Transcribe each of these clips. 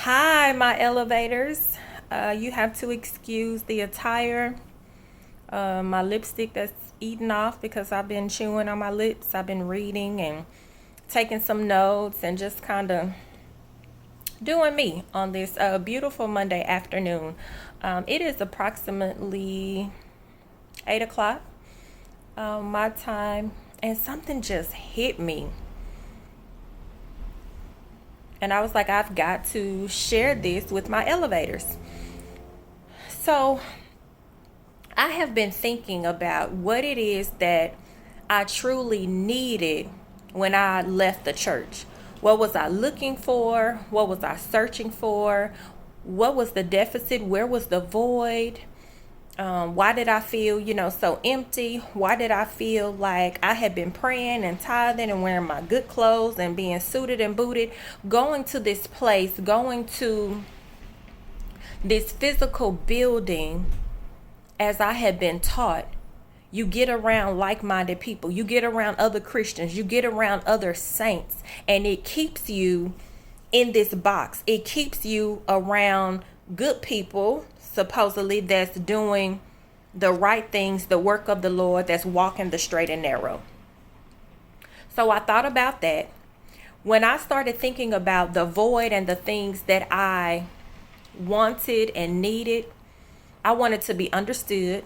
Hi, my elevators. You have to excuse the attire. My lipstick that's eaten off because I've been chewing on my lips. I've been reading and taking some notes and just kind of doing me on this beautiful Monday afternoon. It is approximately 8 o'clock my time, and something just hit me. And I was like, I've got to share this with my elevators. So I have been thinking about what it is that I truly needed when I left the church. What was I looking for? What was I searching for? What was the deficit? Where was the void? Why did I feel, so empty? Why did I feel like I had been praying and tithing and wearing my good clothes and being suited and booted, going to this place, going to this physical building as I had been taught? You get around like-minded people, you get around other Christians, you get around other saints, and it keeps you in this box. It keeps you around good people, supposedly, that's doing the right things, the work of the Lord, that's walking the straight and narrow. So I thought about that. When I started thinking about the void and the things that I wanted and needed, I wanted to be understood.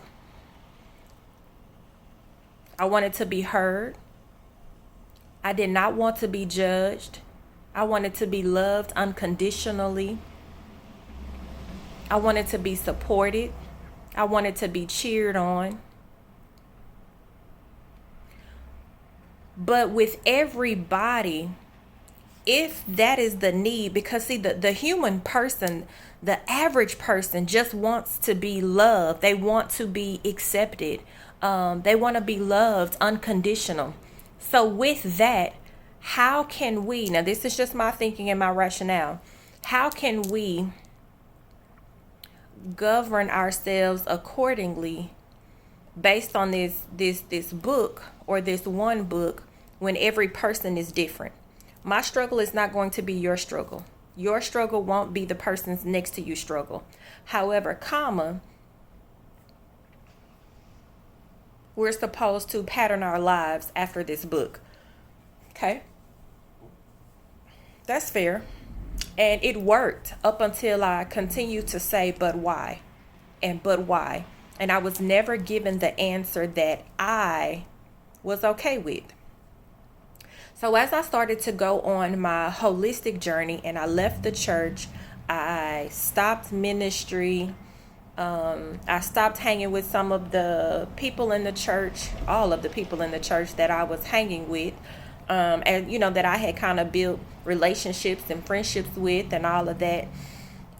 I wanted to be heard. I did not want to be judged. I wanted to be loved unconditionally. I wanted to be supported. I wanted to be cheered on. But with everybody, if that is the need, because see, the human person, the average person just wants to be loved. They want to be accepted. They want to be loved unconditional. So with that, how can we, now this is just my thinking and my rationale, how can we govern ourselves accordingly based on this book, or this one book, when every person is different? My struggle is not going to be your struggle. Your struggle won't be the person's next to you struggle. However, we're supposed to pattern our lives after this book. Okay? That's fair. And it worked up until I continued to say, but why? And but why? And I was never given the answer that I was okay with. So as I started to go on my holistic journey and I left the church, I stopped ministry. I stopped hanging with some of the people in the church, all of the people in the church that I was hanging with. And that I had kind of built relationships and friendships with and all of that.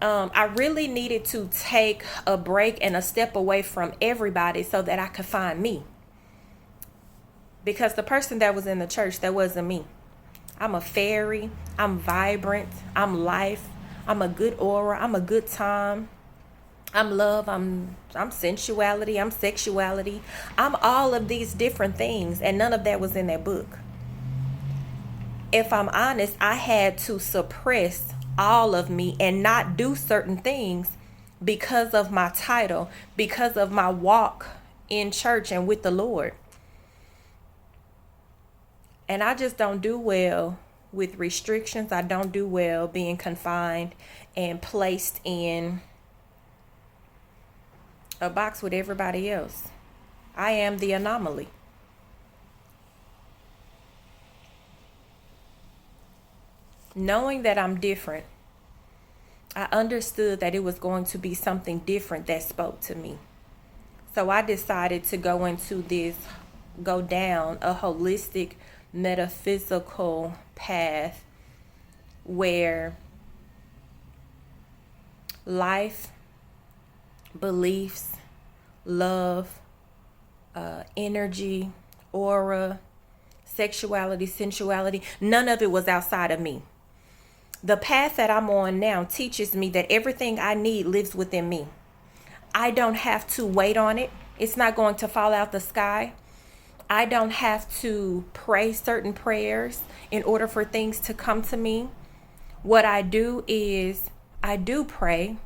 I really needed to take a break and a step away from everybody so that I could find me. Because the person that was in the church, that wasn't me. I'm a fairy. I'm vibrant. I'm life. I'm a good aura. I'm a good time. I'm love. I'm sensuality. I'm sexuality. I'm all of these different things, and none of that was in that book. If I'm honest, I had to suppress all of me and not do certain things because of my title, because of my walk in church and with the Lord. And I just don't do well with restrictions. I don't do well being confined and placed in a box with everybody else. I am the anomaly. Knowing that I'm different, I understood that it was going to be something different that spoke to me. So I decided to go down a holistic, metaphysical path where life, beliefs, love, energy, aura, sexuality, sensuality, none of it was outside of me. The path that I'm on now teaches me that everything I need lives within me. I don't have to wait on it. It's not going to fall out the sky. I don't have to pray certain prayers in order for things to come to me. What I do is I do pray,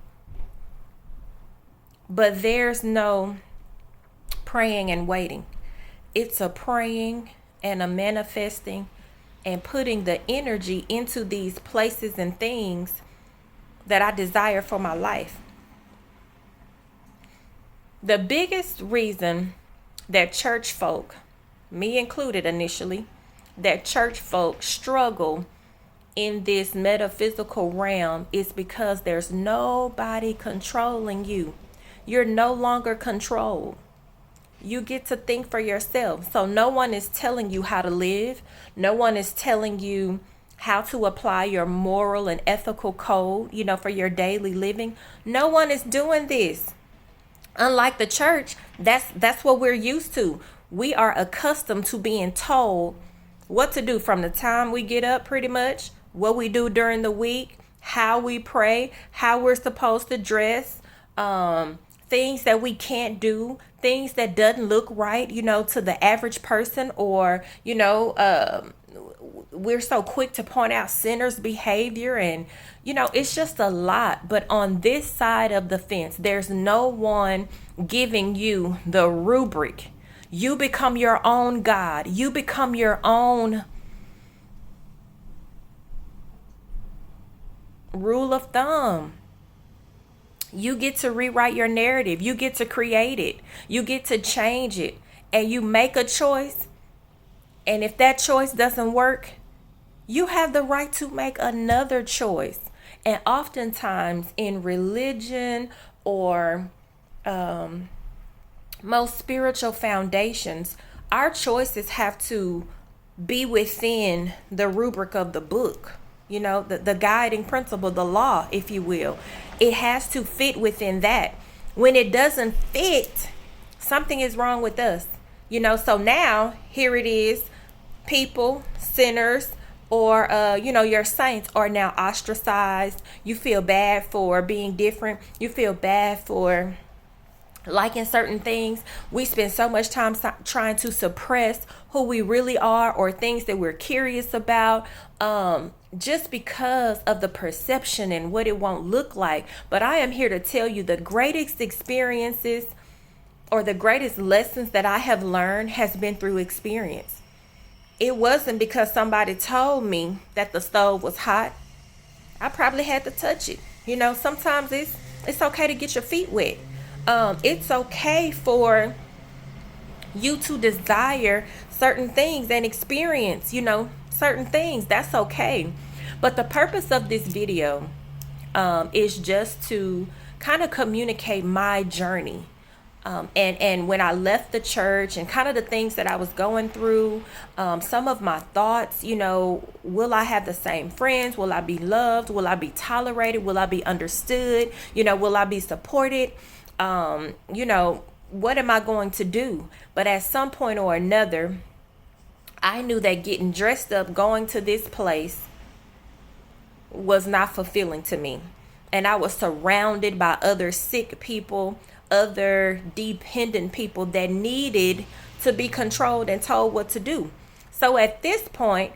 but there's no praying and waiting. It's a praying and a manifesting and putting the energy into these places and things that I desire for my life. The biggest reason that church folk, me included initially, that church folk struggle in this metaphysical realm is because there's nobody controlling you. You're no longer controlled. You get to think for yourself. So no one is telling you how to live. No one is telling you how to apply your moral and ethical code, for your daily living. No one is doing this. Unlike the church, that's what we're used to. We are accustomed to being told what to do from the time we get up, pretty much, what we do during the week, how we pray, how we're supposed to dress, things that we can't do, things that doesn't look right, to the average person, or, we're so quick to point out sinners' behavior, and, it's just a lot. But on this side of the fence, there's no one giving you the rubric. You become your own God. You become your own rule of thumb. You get to rewrite your narrative. You get to create it. You get to change it. And you make a choice. And if that choice doesn't work, you have the right to make another choice. And oftentimes in religion or most spiritual foundations, our choices have to be within the rubric of the book. The guiding principle, the law, if you will. It has to fit within that. When it doesn't fit, something is wrong with us. So now here it is, people, sinners, or, your saints are now ostracized. You feel bad for being different. You feel bad for liking certain things. We spend so much time trying to suppress who we really are or things that we're curious about, just because of the perception and what it won't look like. But I am here to tell you the greatest experiences or the greatest lessons that I have learned has been through experience. It wasn't because somebody told me that the stove was hot. I probably had to touch it. Sometimes it's okay to get your feet wet. It's okay for you to desire certain things and experience, certain things. That's okay. But the purpose of this video is just to kind of communicate my journey. And when I left the church and kind of the things that I was going through, some of my thoughts, will I have the same friends? Will I be loved? Will I be tolerated? Will I be understood? Will I be supported? What am I going to do? But at some point or another, I knew that getting dressed up, going to this place was not fulfilling to me. And I was surrounded by other sick people, other dependent people that needed to be controlled and told what to do. So at this point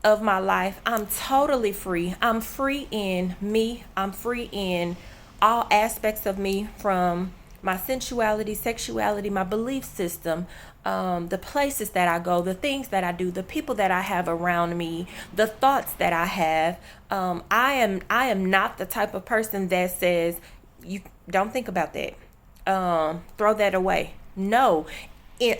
of my life, I'm totally free. I'm free in me. I'm free in all aspects of me, from my sensuality, sexuality, my belief system, the places that I go, the things that I do, the people that I have around me, the thoughts that I have. I am not the type of person that says, you don't think about that. Throw that away. No.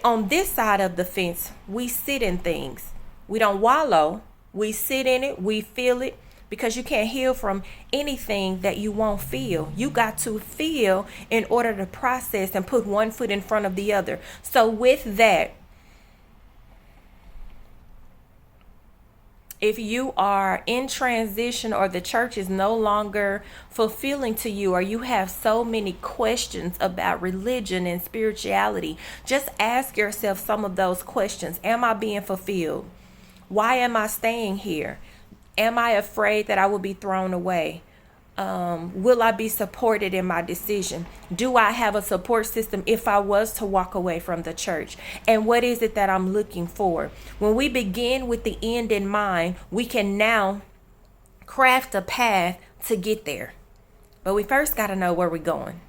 On this side of the fence, we sit in things. We don't wallow. We sit in it. We feel it. Because you can't heal from anything that you won't feel. You got to feel in order to process and put one foot in front of the other. So with that, if you are in transition or the church is no longer fulfilling to you, or you have so many questions about religion and spirituality, just ask yourself some of those questions. Am I being fulfilled? Why am I staying here? Am I afraid that I will be thrown away? Will I be supported in my decision? Do I have a support system if I was to walk away from the church? And what is it that I'm looking for? When we begin with the end in mind, we can now craft a path to get there. But we first got to know where we're going.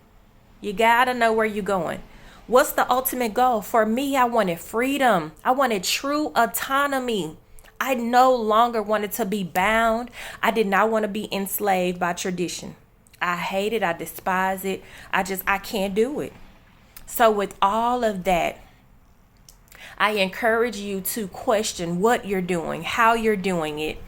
You got to know where you're going. What's the ultimate goal? For me, I wanted freedom. I wanted true autonomy. I no longer wanted to be bound. I did not want to be enslaved by tradition. I hate it. I despise it. I can't do it. So with all of that, I encourage you to question what you're doing, how you're doing it.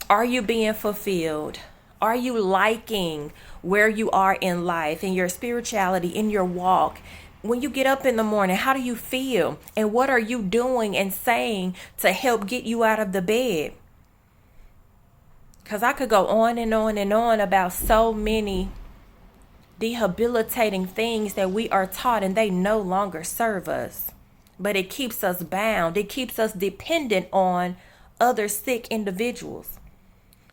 Are you being fulfilled? Are you liking where you are in life, in your spirituality, in your walk? When you get up in the morning, how do you feel? And what are you doing and saying to help get you out of the bed? Because I could go on and on and on about so many debilitating things that we are taught, and they no longer serve us. But it keeps us bound. It keeps us dependent on other sick individuals.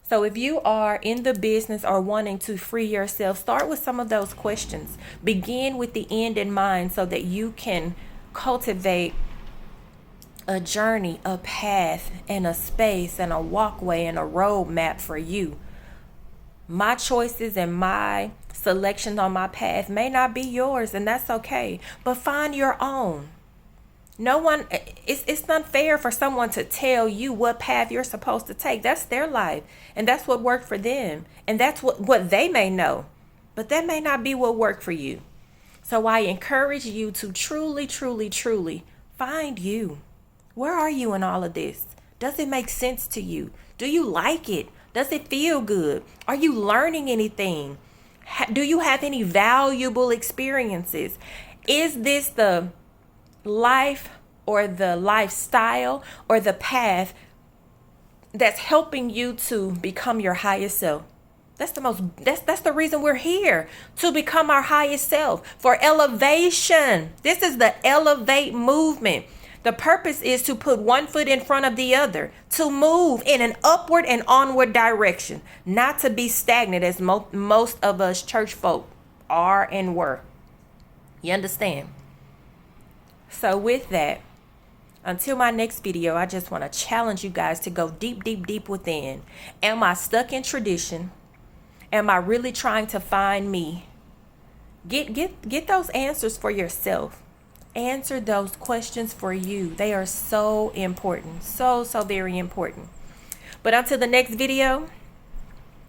So if you are in the business or wanting to free yourself, start with some of those questions. Begin with the end in mind so that you can cultivate a journey, a path, and a space, and a walkway, and a roadmap for you. My choices and my selections on my path may not be yours, and that's okay. But find your own. No one, it's not fair for someone to tell you what path you're supposed to take. That's their life, and that's what worked for them, and that's what they may know, but that may not be what worked for you. So I encourage you to truly, truly, truly find you. Where are you in all of this? Does it make sense to you? Do you like it? Does it feel good? Are you learning anything? Do you have any valuable experiences? Is this the life or the lifestyle or the path that's helping you to become your highest self? That's the reason we're here, to become our highest self, for elevation. This is the elevate movement. The purpose is to put one foot in front of the other, to move in an upward and onward direction, not to be stagnant as most of us church folk are and were. You understand? So with that, until my next video, I just want to challenge you guys to go deep, deep, deep within. Am I stuck in tradition? Am I really trying to find me? Get those answers for yourself. Answer those questions for you. They are so important. So very important. But until the next video,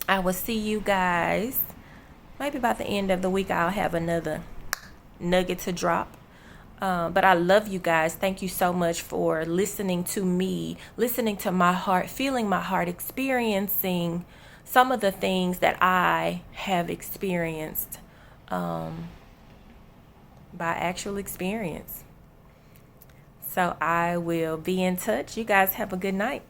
I will see you guys. Maybe by the end of the week, I'll have another nugget to drop. But I love you guys. Thank you so much for listening to me, listening to my heart, feeling my heart, experiencing some of the things that I have experienced by actual experience. So I will be in touch. You guys have a good night.